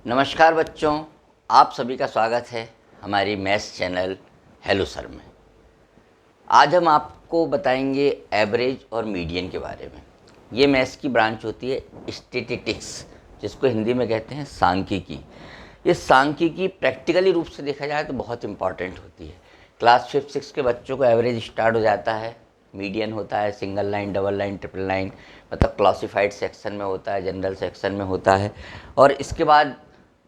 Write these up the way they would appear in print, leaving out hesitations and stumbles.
नमस्कार बच्चों, आप सभी का स्वागत है हमारी मैथ्स चैनल हेलो सर में। आज हम आपको बताएंगे एवरेज और मीडियन के बारे में। ये मैथ्स की ब्रांच होती है स्टैटिस्टिक्स, जिसको हिंदी में कहते हैं सांख्यिकी। ये सांख्यिकी प्रैक्टिकली रूप से देखा जाए तो बहुत इंपॉर्टेंट होती है। क्लास 5-6 के बच्चों को एवरेज स्टार्ट हो जाता है, मीडियन होता है, single line, double line, triple line, मतलब क्लासिफाइड सेक्शन में होता है, जनरल सेक्शन में होता है। और इसके बाद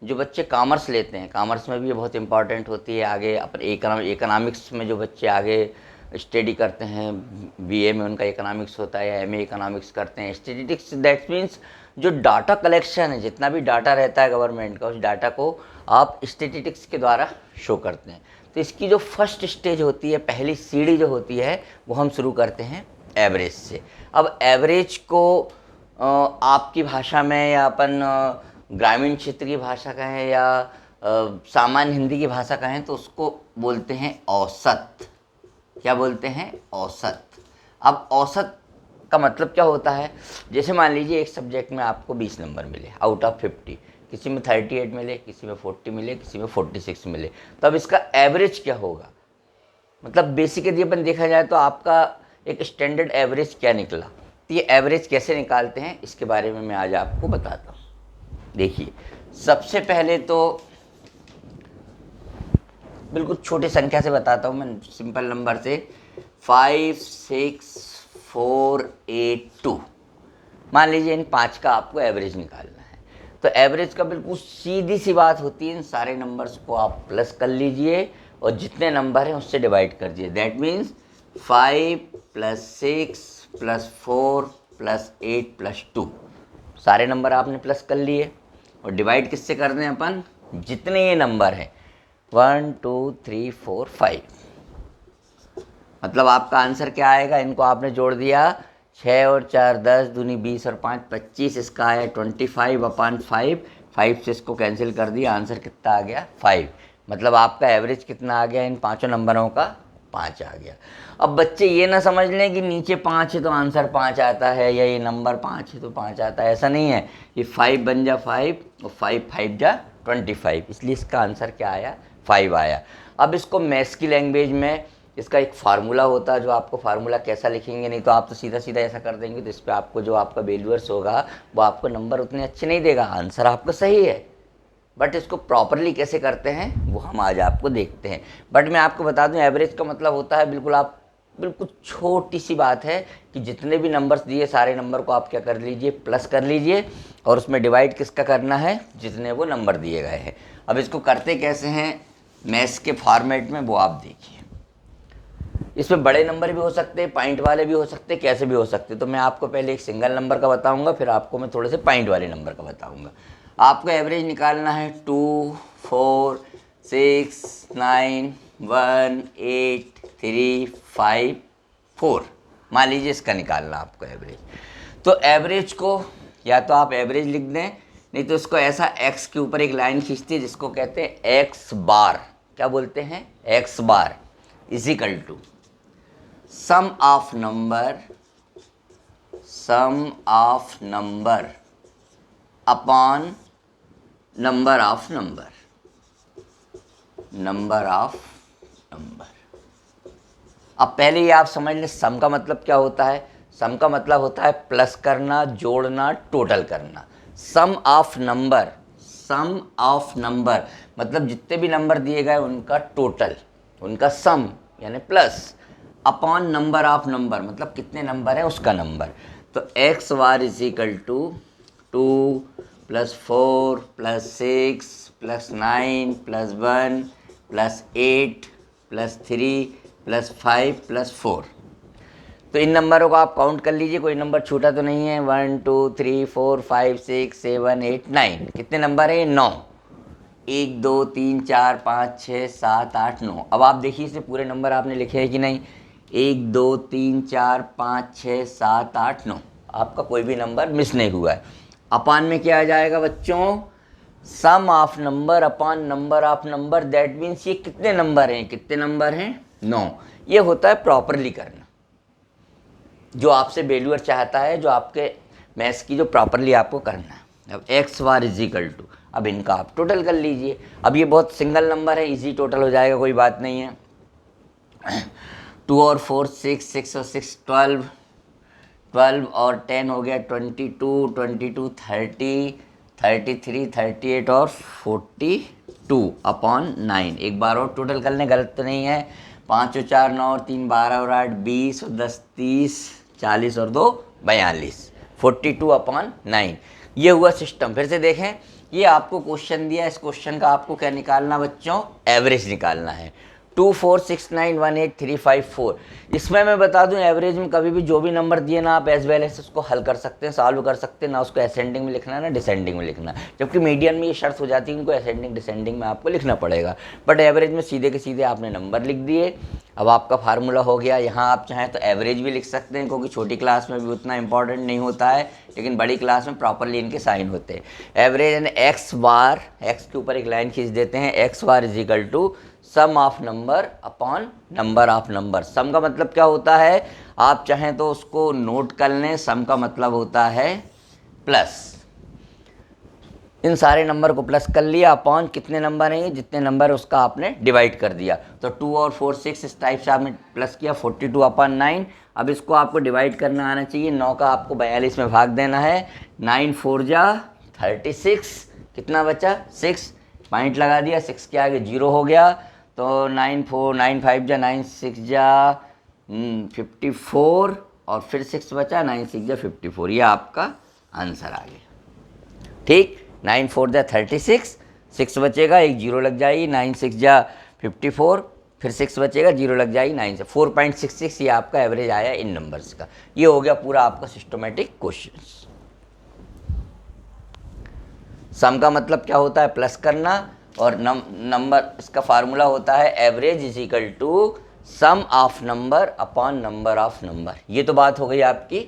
जो बच्चे कॉमर्स लेते हैं, कॉमर्स में भी ये बहुत इंपॉर्टेंट होती है। आगे अपने इकोनॉमिक्स में जो बच्चे आगे स्टडी करते हैं, बीए में उनका इकोनॉमिक्स होता है या एमए इकोनॉमिक्स करते हैं। स्टैटिस्टिक्स दैट मीन्स जो डाटा कलेक्शन है, जितना भी डाटा रहता है गवर्नमेंट का, उस डाटा को आप स्टैटिस्टिक्स के द्वारा शो करते हैं। तो इसकी जो फर्स्ट स्टेज होती है, पहली सीढ़ी जो होती है, वो हम शुरू करते हैं एवरेज से। अब एवरेज को आपकी भाषा में या अपन ग्रामीण क्षेत्र की भाषा कहें या सामान्य हिंदी की भाषा कहें तो उसको बोलते हैं औसत। क्या बोलते हैं? औसत। अब औसत का मतलब क्या होता है? जैसे मान लीजिए एक सब्जेक्ट में आपको 20 नंबर मिले आउट ऑफ 50, किसी में 38 मिले, किसी में 40 मिले, किसी में 46 मिले, तो अब इसका एवरेज क्या होगा? मतलब बेसिकली अपन देखा जाए तो आपका एक स्टैंडर्ड एवरेज क्या निकला। तो ये एवरेज कैसे निकालते हैं, इसके बारे में मैं आज आपको बताता हूँ। देखिए, सबसे पहले तो बिल्कुल छोटी संख्या से बताता हूँ मैं, सिंपल नंबर से। 5, 6, 4, 8, 2, मान लीजिए इन 5 का आपको एवरेज निकालना है। तो एवरेज का बिल्कुल सीधी सी बात होती है, इन सारे नंबर्स को आप प्लस कर लीजिए और जितने नंबर हैं उससे डिवाइड कर दीजिए। दैट मीन्स 5 + 6 + 4 + 8 + 2, सारे नंबर आपने प्लस कर लिए और डिवाइड किससे कर दें अपन? जितने ये नंबर हैं 1 2 3 4 5, मतलब आपका आंसर क्या आएगा? इनको आपने जोड़ दिया, 6 और 4 10, दूनी 20 और 5 25, इसका आया 25/5। 5 से इसको कैंसिल कर दिया, आंसर कितना आ गया? 5। मतलब आपका एवरेज कितना आ गया? इन पाँचों नंबरों का 5 आ गया। अब बच्चे ये ना समझ लें कि नीचे 5 है तो आंसर 5 आता है, या ये नंबर 5 है तो 5 आता है, ऐसा नहीं है। ये 5 बन जा 5 और 5 5 जा 25, इसलिए इसका आंसर क्या आया? 5 आया। अब इसको मैथ्स की लैंग्वेज में इसका एक फार्मूला होता है, जो आपको फार्मूला कैसा लिखेंगे, नहीं तो आप तो सीधा सीधा ऐसा कर देंगे, तो इस पर आपको जो आपका वैल्यूअर्स होगा वो आपको नंबर उतने अच्छे नहीं देगा। आंसर आपका सही है, बट इसको प्रॉपरली कैसे करते हैं वो हम आज आपको देखते हैं। बट मैं आपको बता दूं, एवरेज का मतलब होता है बिल्कुल छोटी सी बात है कि जितने भी नंबर्स दिए सारे नंबर को आप क्या कर लीजिए? प्लस कर लीजिए और उसमें डिवाइड किसका करना है? जितने वो नंबर दिए गए हैं। अब इसको करते कैसे हैं मैथ्स के फॉर्मेट में, वो आप देखिए। इसमें बड़े नंबर भी हो सकते हैं, पॉइंट वाले भी हो सकते हैं, कैसे भी हो सकते हैं। तो मैं आपको पहले एक सिंगल नंबर का बताऊंगा, फिर आपको मैं थोड़े से पॉइंट वाले नंबर का बताऊंगा। आपको एवरेज निकालना है 2 4 6 9 1 8 3 5 4, मान लीजिए इसका निकालना आपको एवरेज। तो एवरेज को या तो आप एवरेज लिख दें, नहीं तो इसको ऐसा एक्स के ऊपर एक लाइन खींचती है जिसको कहते हैं एक्स बार। क्या बोलते हैं? X bar is equal to sum of number upon number of number. अब पहले ये आप समझ लें, सम का मतलब क्या होता है? सम का मतलब होता है प्लस करना, जोड़ना, टोटल करना। सम ऑफ नंबर मतलब जितने भी नंबर दिए गए उनका टोटल, उनका सम यानी plus, upon number of number मतलब कितने नंबर है उसका नंबर। तो x bar is equal to 2 + 4 + 6 + 9 + 1 + 8 + 3 + 5 + 4। तो इन नंबरों को आप काउंट कर लीजिए, कोई नंबर छूटा तो नहीं है। 1 2 3 4 5 6 7 8 9, कितने नंबर है? 9। 1 2 3 4 5 6 7 8 9। अब आप देखिए इसमें पूरे नंबर आपने लिखे हैं कि नहीं? 1 2 3 4 5 6 7 8 9, आपका कोई भी नंबर मिस नहीं हुआ है। अपान में क्या आ जाएगा बच्चों? Sum of number upon number of number. That means ये कितने नंबर हैं? कितने नंबर हैं? 9। ये होता है प्रॉपरली करना, जो आपसे वैल्यूअर चाहता है, जो आपके मैथ्स की जो प्रॉपरली आपको करना है। अब x bar is equal to, अब इनका आप टोटल कर लीजिए। अब ये बहुत सिंगल नंबर है, इजी टोटल हो जाएगा, कोई बात नहीं है। 2 और 4 6, 6 और 6 12, 12 और 10 हो गया 22, 22 30, 33 38 और 42 अपॉन 9। एक बार और टोटल कर लें, गलत तो नहीं है। 5 और 4 9 और 3 12 और 8 20 और 10 30 40 और 2 42, 42 अपॉन 9। ये हुआ सिस्टम। फिर से देखें, ये आपको क्वेश्चन दिया, इस क्वेश्चन का आपको क्या निकालना बच्चों, एवरेज निकालना है। 2 4 6 9 1 8 3 5 4। इसमें मैं बता दूं, एवरेज में कभी भी जो भी नंबर दिए ना, आप एज वेल एज उसको हल कर सकते हैं, सॉल्व कर सकते हैं ना। उसको असेंडिंग में लिखना है ना डिसेंडिंग में लिखना है। जबकि मीडियन में ये शर्त हो जाती है, उनको असेंडिंग डिसेंडिंग में आपको लिखना पड़ेगा। बट एवरेज में सीधे के सीधे आपने नंबर लिख दिए। अब आपका फार्मूला हो गया। यहाँ आप चाहें तो एवरेज भी लिख सकते हैं, क्योंकि छोटी क्लास में भी उतना इंपॉर्टेंट नहीं होता है, लेकिन बड़ी क्लास में प्रॉपरली इनके साइन होते हैं। Average and x bar, x के ऊपर एक लाइन खींच देते हैं, x bar is equal to sum of number upon number of number. Sum का मतलब क्या होता है, आप चाहें तो उसको नोट कर लें। सम का मतलब होता है प्लस, इन सारे नंबर को प्लस कर लिया, अपॉन कितने नंबर हैं ये, जितने नंबर है उसका आपने डिवाइड कर दिया। तो 2 और 4 6 इस टाइप से आपने प्लस किया, 42 अपॉन 9। अब इसको आपको डिवाइड करना आना चाहिए। 9 का आपको 42 में भाग देना है। 9 4 जा 36, कितना बचा 6, पॉइंट लगा दिया, 6 के आगे 0 हो गया। तो 9 4 9 5 जा 9 6 जा 54 और फिर 6 बचा, 9 6 जा 54। ये आपका आंसर आ गया। ठीक, 9 4 जा 36, 6 बचेगा, एक 0 लग जाएगी, 9 6 जा 54, फिर 6 बचेगा, 0 लग जाएगी, 9 से 4.66। ये आपका एवरेज आया इन नंबर्स का। ये हो गया पूरा आपका सिस्टमेटिक क्वेश्चन। सम का मतलब क्या होता है, प्लस करना, और नंबर, इसका फार्मूला होता है average is equal to sum of number upon number of number. ये तो बात हो गई आपकी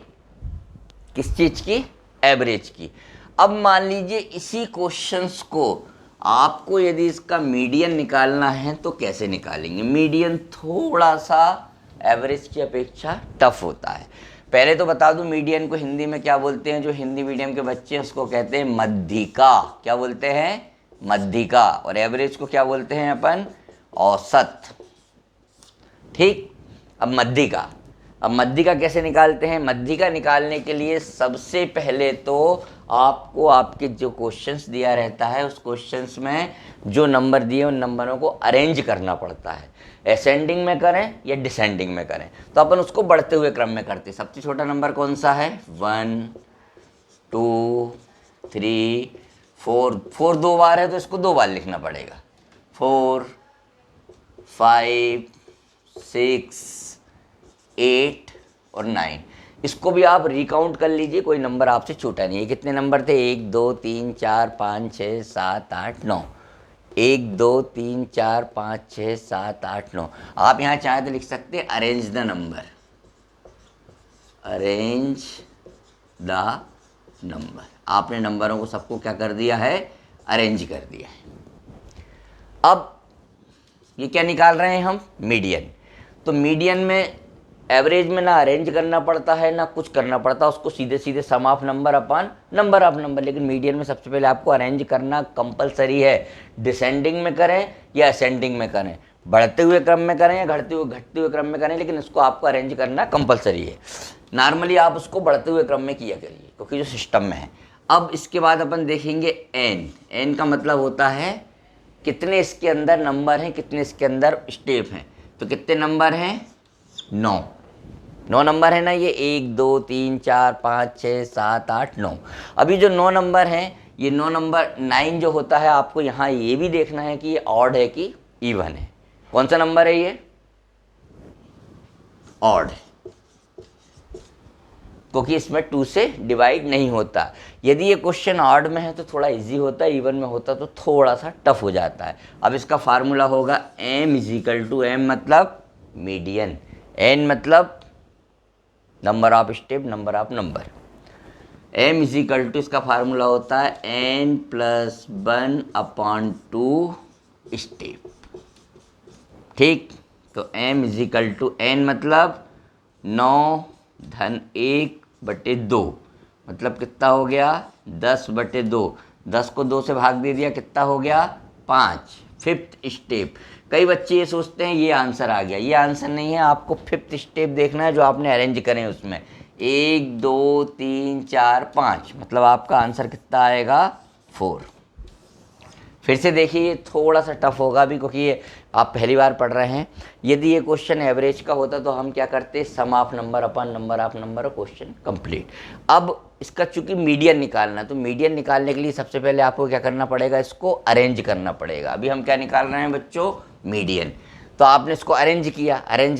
किस चीज़ की, एवरेज की। अब मान लीजिए इसी क्वेश्चंस को आपको यदि इसका मीडियन निकालना है तो कैसे निकालेंगे। मीडियन थोड़ा सा एवरेज की अपेक्षा टफ होता है। पहले तो बता दूं, मीडियन को हिंदी में क्या बोलते हैं, जो हिंदी मीडियम के बच्चे हैं उसको कहते हैं मध्यिका। क्या बोलते हैं, मध्यिका। और एवरेज को क्या बोलते हैं अपन, औसत। ठीक, अब मध्यिका, अब मध्यिका कैसे निकालते हैं। मध्यिका निकालने के लिए सबसे पहले तो आपको आपके जो क्वेश्चंस दिया रहता है उस क्वेश्चंस में जो नंबर दिए उन नंबरों को अरेंज करना पड़ता है। असेंडिंग में करें या डिसेंडिंग में करें, तो अपन उसको बढ़ते हुए क्रम में करते हैं। सबसे छोटा नंबर कौन सा है, 1 2 3 4। 4 दो बार है तो इसको 2 बार लिखना पड़ेगा। 4 5 6 8 और 9। इसको भी आप रिकाउंट कर लीजिए, कोई नंबर आपसे छोटा नहीं है। कितने नंबर थे, 1 2 3 4 5 6 7 8 9। 1 2 3 4 5 6 7 8 9। आप यहाँ चाहें तो लिख सकते हैं arrange the number, arrange the number. आपने नंबरों को सबको क्या कर दिया है, अरेंज कर दिया है। अब ये क्या निकाल रहे हैं हम, मीडियन। तो मीडियन में, एवरेज में ना अरेंज करना पड़ता है ना कुछ करना पड़ता है, उसको सीधे सीधे sum of number upon number of number. लेकिन मीडियन में सबसे पहले आपको अरेंज करना कंपलसरी है। डिसेंडिंग में करें या असेंडिंग में करें, बढ़ते हुए क्रम में करें या घटते हुए क्रम में करें, लेकिन इसको आपको अरेंज करना कंपलसरी है। नॉर्मली आप उसको बढ़ते हुए क्रम में किया करिए, क्योंकि जो सिस्टम में है। अब इसके बाद अपन देखेंगे एन। एन का मतलब होता है कितने इसके अंदर नंबर हैं, कितने इसके अंदर स्टेप हैं। तो कितने नंबर हैं, 9। 9 नंबर है ना ये, 1 2 3 4 5 6 7 8 9। अभी जो 9 नंबर हैं, ये 9 नंबर 9 जो होता है, आपको यहाँ ये भी देखना है कि ये ऑड है कि इवन है। कौन सा नंबर है ये, ऑड है, क्योंकि इसमें 2 से डिवाइड नहीं होता। यदि ये क्वेश्चन ऑड में है तो थोड़ा इजी होता है, इवन में होता तो थोड़ा सा टफ हो जाता है। अब इसका फार्मूला होगा m is equal to, m मतलब मीडियन, n मतलब number of step, number of number. m is equal to, इसका फार्मूला होता है n प्लस 1 अपॉन 2 स्टेप। ठीक, तो m is equal to, n मतलब 9 धन 1 बटे 2, मतलब कितना हो गया, 10 बटे 2। 10 को 2 से भाग दे दिया, कितना हो गया 5। Fifth step. कई बच्चे ये सोचते हैं ये आंसर आ गया, ये आंसर नहीं है, आपको फिफ्थ स्टेप देखना है जो आपने अरेंज करें उसमें। 1 2 3 4 5 मतलब आपका आंसर कितना आएगा 4। फिर से देखिए थोड़ा सा टफ होगा भी क्योंकि ये आप पहली बार पढ़ रहे हैं। यदि ये क्वेश्चन एवरेज का होता तो हम क्या करते, sum of number upon number of number, question complete. अब इसका चूंकि मीडियन निकालना है तो मीडियन निकालने के लिए सबसे पहले आपको क्या करना पड़ेगा, इसको अरेंज करना पड़ेगा। अभी हम क्या निकाल रहे हैं बच्चों, मीडियन। तो आपने इसको अरेंज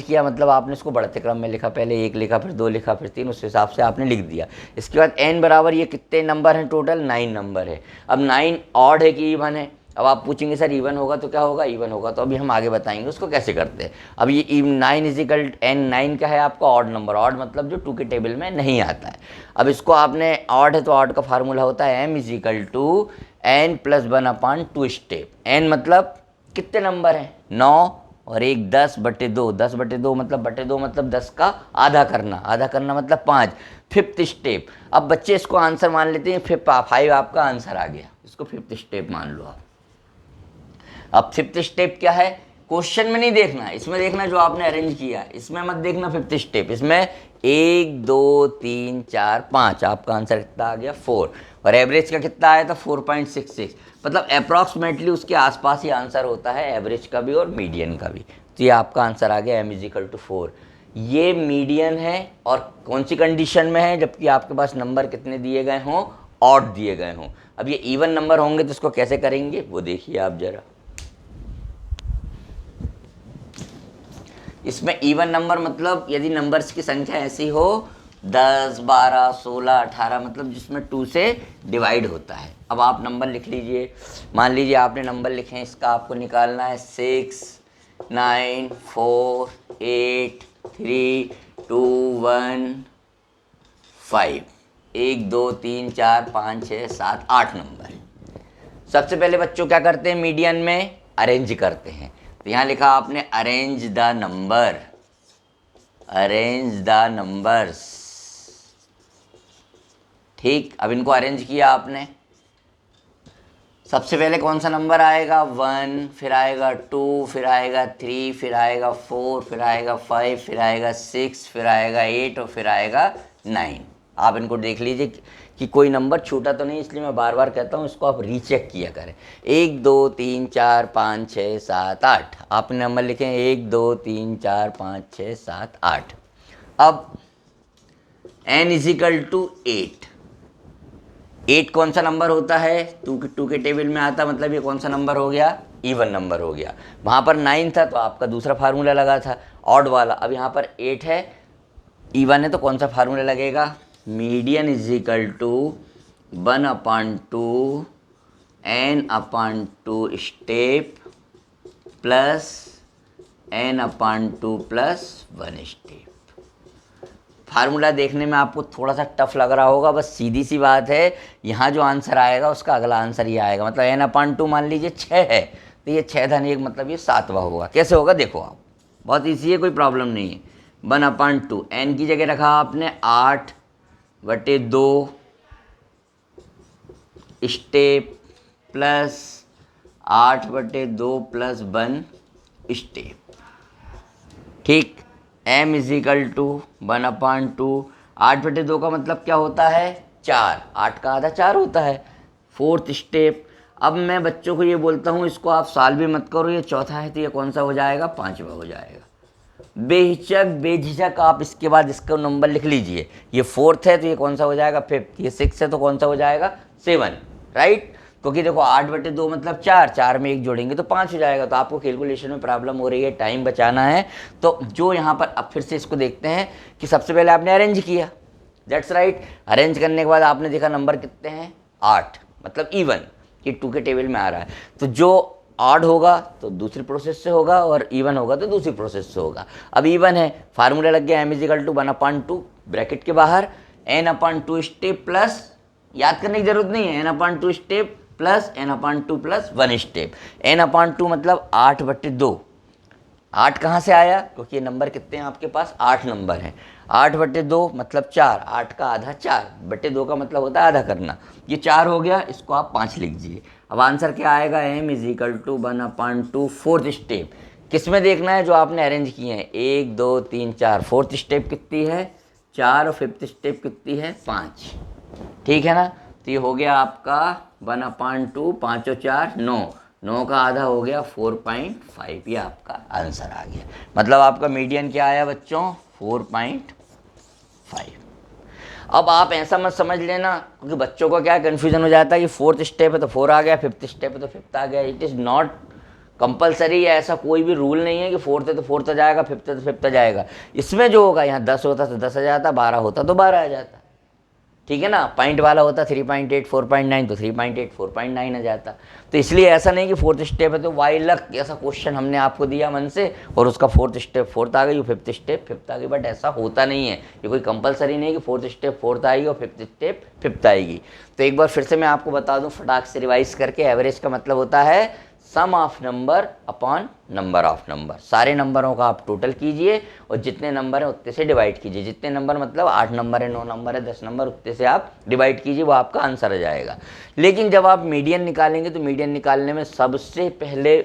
किया मतलब आपने इसको बढ़ते क्रम में लिखा, पहले 1 लिखा, फिर 2 लिखा, फिर 3, उस हिसाब से आपने लिख दिया। इसके बाद n बराबर ये कितने नंबर हैं, टोटल 9 नंबर है। अब 9 ऑड है कि इवन है। अब आप पूछेंगे सर इवन होगा तो क्या होगा, इवन होगा तो अभी हम आगे बताएंगे उसको कैसे करते हैं। अब ये 9 इजिकल n, 9 का है आपका ऑड नंबर, ऑड मतलब जो 2 के टेबल में नहीं आता है। अब इसको आपने ऑड है तो ऑड का फार्मूला होता है m is equal to n plus 1/2 step. n मतलब कितने नंबर हैं, 9 और 1 10/2, 10/2 मतलब बटे 2 मतलब 10 का आधा करना मतलब 5। Fifth step. अब बच्चे इसको आंसर मान लेते हैं, 5 आपका आंसर आ गया, इसको फिफ्थ स्टेप मान लो आप। अब फिफ्थ स्टेप क्या है, क्वेश्चन में नहीं देखना, इसमें देखना जो आपने अरेंज किया, इसमें मत देखना फिफ्थ स्टेप। इसमें 1 2 3 4 5 आपका आंसर कितना आ गया 4, और एवरेज का कितना आया था 4.66, मतलब अप्रॉक्सीमेटली उसके आसपास ही आंसर होता है एवरेज का भी और मीडियन का भी। तो ये आपका आंसर आ गया m इजिकल टू 4। ये मीडियन है और कौन सी कंडीशन में है, जबकि आपके पास नंबर कितने दिए गए हों, ऑड दिए गए हों। अब ये इवन नंबर होंगे तो इसको कैसे करेंगे वो देखिए आप जरा। इसमें इवन नंबर मतलब यदि नंबर्स की संख्या ऐसी हो 10 12 16 18 मतलब जिसमें 2 से डिवाइड होता है। अब आप नंबर लिख लीजिए, मान लीजिए आपने नंबर लिखे हैं, इसका आपको निकालना है 6 9 4 8 3 2 1 5, 1 2 3 4 5 6 7 8 नंबर। सबसे पहले बच्चों क्या करते हैं, मीडियन में अरेंज करते हैं। तो यहाँ लिखा आपने अरेंज द नंबर्स। ठीक, अब इनको अरेंज किया आपने। सबसे पहले कौन सा नंबर आएगा 1, फिर आएगा 2, फिर आएगा 3, फिर आएगा 4, फिर आएगा 5, फिर आएगा 6, फिर आएगा 8 और फिर आएगा 9। आप इनको देख लीजिए कि कोई नंबर छूटा तो नहीं, इसलिए मैं बार बार कहता हूँ इसको आप रीचेक किया करें। 1 2 3 4 5 6 7 8 आपने नंबर लिखे 1 2 3 4 5 6 7 8। अब n इजिकल टू 8। 8 कौन सा नंबर होता है, 2 के टेबल में आता, मतलब ये कौन सा नंबर हो गया, इवन नंबर हो गया। वहाँ पर 9 था तो आपका दूसरा फार्मूला लगा था ऑड वाला। अब यहाँ पर 8 है, इवन है, तो कौन सा फार्मूला लगेगा, median is equal to 1/2 n/2 step plus n/2 plus 1 step. Formula देखने में आपको थोड़ा सा टफ लग रहा होगा, बस सीधी सी बात है, यहाँ जो आंसर आएगा उसका अगला आंसर ये आएगा। मतलब n/2 मान लीजिए 6 है तो ये 6 धन 1 मतलब ये 7वां होगा। कैसे होगा देखो आप, बहुत ईजी है, कोई प्रॉब्लम नहीं है। 1/2 n की जगह रखा आपने 8/2 स्टेप प्लस 8/2 प्लस 1 स्टेप। ठीक, m इजिकल टू 1/2, 8/2 का मतलब क्या होता है 4, 8 का आधा 4 होता है, फोर्थ स्टेप। अब मैं बच्चों को ये बोलता हूँ इसको आप सॉल्व भी मत करो, ये चौथा है तो ये कौन सा हो जाएगा 5वां हो जाएगा। बेझिझक आप इसके बाद इसका नंबर लिख लीजिए। ये फोर्थ है तो ये कौन सा हो जाएगा 5th, ये 6 है तो कौन सा हो जाएगा 7, राइट। क्योंकि देखो 8/2 मतलब 4, 4 में 1 जोड़ेंगे तो 5 हो जाएगा। तो आपको कैलकुलेशन में प्रॉब्लम हो रही है, टाइम बचाना है, तो जो यहाँ पर अब फिर से इसको देखते हैं कि सबसे पहले आपने अरेंज किया, दैट्स राइट। अरेंज करने के बाद आपने देखा नंबर कितने हैं 8, मतलब इवन, कि 2 के टेबल में आ रहा है। तो जो ऑड होगा तो दूसरी प्रोसेस से होगा और इवन होगा तो दूसरी प्रोसेस से होगा। अब इवन है, फार्मूला लग गया m इजिकल टू 1/2 ब्रैकेट के बाहर n/2 स्टेप प्लस, याद करने की जरूरत नहीं है, n/2 step plus n/2 plus 1 step. n/2 मतलब 8/2। 8 कहाँ से आया, क्योंकि ये नंबर कितने हैं आपके पास 8 नंबर हैं। 8/2 मतलब 4, 8 का आधा 4/2 का मतलब होता है आधा करना। ये 4 हो गया, इसको आप 5 लिख दीजिए। अब आंसर क्या आएगा, m = 1/2 फोर्थ स्टेप। किस में देखना है, जो आपने अरेंज किए हैं, 1 2 3 4, फोर्थ स्टेप कितनी है 4 और फिफ्थ स्टेप कितनी है 5, ठीक है ना। तो ये हो गया आपका 1/2, 5 और 4 9, 9 का आधा हो गया 4.5, ये आपका आंसर आ गया। मतलब आपका मीडियन क्या आया बच्चों 4.5। अब आप ऐसा मत समझ लेना, क्योंकि बच्चों को क्या कन्फ्यूजन हो जाता है कि फोर्थ स्टेप है तो 4 आ गया, फिफ्थ स्टेप है तो 5th आ गया। इट इज़ नॉट कंपलसरी, ऐसा कोई भी रूल नहीं है कि फोर्थ है तो फोर्थ आ जाएगा, फिफ्थ है तो फिफ्थ आ जाएगा। इसमें जो होगा, यहाँ 10 होता तो 10 आ जाता, 12 होता तो 12 आ जाता, ठीक है ना। पॉइंट वाला होता 3.8 4.9 तो 3.8 4.9 आ जाता। तो इसलिए ऐसा नहीं कि फोर्थ स्टेप है तो वाई लक, ऐसा क्वेश्चन हमने आपको दिया मन से और उसका फोर्थ स्टेप फोर्थ आ गई, फिफ्थ स्टेप फिफ्थ आ गई, बट ऐसा होता नहीं है। ये कोई कंपलसरी नहीं है कि फोर्थ स्टेप फोर्थ आएगी और फिफ्थ स्टेप फिफ्थ आएगी। तो एक बार फिर से मैं आपको बता दूं फटाक से रिवाइज करके, एवरेज का मतलब होता है sum of number upon number of number. सारे नंबरों का आप टोटल कीजिए और जितने नंबर हैं उतने से डिवाइड कीजिए। जितने नंबर मतलब 8 नंबर है, 9 नंबर है, 10 नंबर, उतने से आप डिवाइड कीजिए, वो आपका आंसर आ जाएगा। लेकिन जब आप मीडियन निकालेंगे तो मीडियन निकालने में सबसे पहले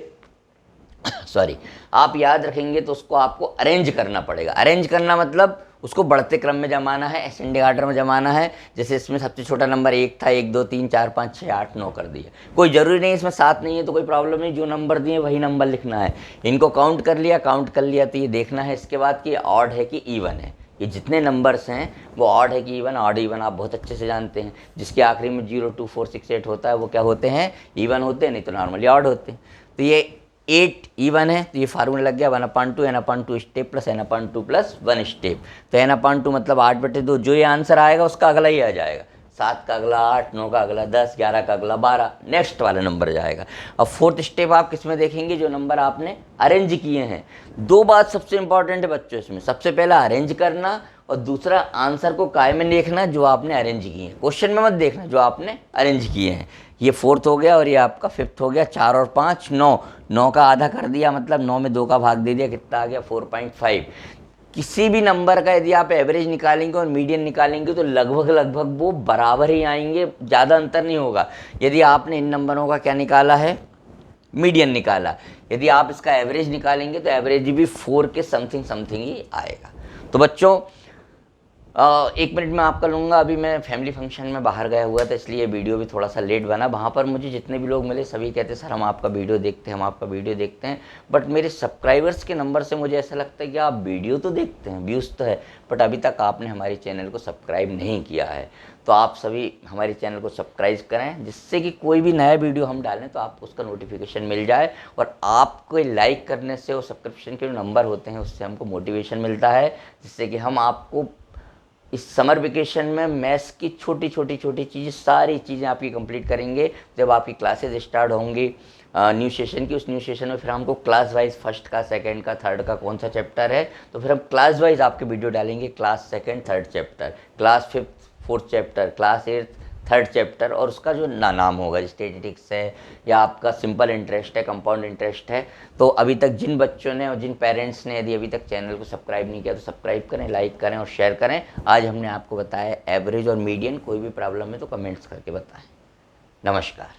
सॉरी आप याद रखेंगे तो उसको आपको अरेंज करना पड़ेगा। अरेंज करना मतलब उसको बढ़ते क्रम में जमाना है, असेंडिंग ऑर्डर में जमाना है। जैसे इसमें सबसे छोटा नंबर 1 था, 1 2 3 4 5 6 8 9 कर दिया। कोई ज़रूरी नहीं इसमें 7 नहीं है तो कोई प्रॉब्लम नहीं, जो नंबर दिए वही नंबर लिखना है। इनको काउंट कर लिया तो ये देखना है इसके बाद कि ऑड है कि इवन है। ये जितने नंबर्स हैं वो ऑड है कि इवन, ऑड इवन आप बहुत अच्छे से जानते हैं। जिसके आखिरी में 0 2 4 6 8 होता है वो क्या होते हैं, इवन होते हैं, नहीं तो नॉर्मली ऑड होते हैं। तो ये 8 इवन है तो ये फार्मूला लग गया 1/2 n/2 step plus n/2 plus 1 step. तो n/2 मतलब 8/2, जो ये आंसर आएगा उसका अगला ही आ जाएगा। 7 का अगला 8, 9 का अगला 10, 11 का अगला 12, नेक्स्ट वाला नंबर जाएगा। अब फोर्थ स्टेप आप किस में देखेंगे, जो नंबर आपने अरेंज किए हैं। दो बात सबसे इंपॉर्टेंट है बच्चों इसमें, सबसे पहला अरेंज करना और दूसरा आंसर को काय में देखना जो आपने अरेंज किए हैं। क्वेश्चन में मत देखना, जो आपने अरेंज किए हैं। ये फोर्थ हो गया और ये आपका फिफ्थ हो गया। 4 और 5 9, 9 का आधा कर दिया मतलब 9 में 2 का भाग दे दिया, कितना आ गया 4.5। किसी भी नंबर का यदि आप एवरेज निकालेंगे और मीडियन निकालेंगे तो लगभग लगभग वो बराबर ही आएंगे, ज़्यादा अंतर नहीं होगा। यदि आपने इन नंबरों का क्या निकाला है, मीडियन निकाला, यदि आप इसका एवरेज निकालेंगे तो एवरेज भी 4 के समथिंग समथिंग ही आएगा। तो बच्चों 1 मिनट में आपका लूँगा, अभी मैं फैमिली फंक्शन में बाहर गया हुआ था इसलिए वीडियो भी थोड़ा सा लेट बना। वहाँ पर मुझे जितने भी लोग मिले सभी कहते सर हम आपका वीडियो देखते हैं, हम आपका वीडियो देखते हैं, बट मेरे सब्सक्राइबर्स के नंबर से मुझे ऐसा लगता है कि आप वीडियो तो देखते हैं, व्यूज़ तो है, बट अभी तक आपने हमारे चैनल को सब्सक्राइब नहीं किया है। तो आप सभी हमारे चैनल को सब्सक्राइब करें, जिससे कि कोई भी नया वीडियो हम डालें तो आपको उसका नोटिफिकेशन मिल जाए। और आपको लाइक करने से और सब्सक्रिप्शन के जो नंबर होते हैं उससे हमको मोटिवेशन मिलता है, जिससे कि हम आपको इस समर वेकेशन में मैथ्स की छोटी चीज़ें, सारी चीज़ें आपकी कंप्लीट करेंगे। जब आपकी क्लासेज स्टार्ट होंगी न्यू सेशन की, उस न्यू सेशन में फिर हमको क्लास वाइज फर्स्ट का, सेकंड का, थर्ड का कौन सा चैप्टर है, तो फिर हम क्लास वाइज आपके वीडियो डालेंगे। Class second third chapter, class fifth fourth chapter, class eighth third chapter, और उसका जो नाम होगा, स्टैटिस्टिक्स है या आपका सिंपल इंटरेस्ट है, कंपाउंड इंटरेस्ट है। तो अभी तक जिन बच्चों ने और जिन पेरेंट्स ने यदि अभी तक चैनल को सब्सक्राइब नहीं किया तो सब्सक्राइब करें, लाइक करें और शेयर करें। आज हमने आपको बताया एवरेज और मीडियन। कोई भी प्रॉब्लम है तो कमेंट्स करके बताएं। नमस्कार।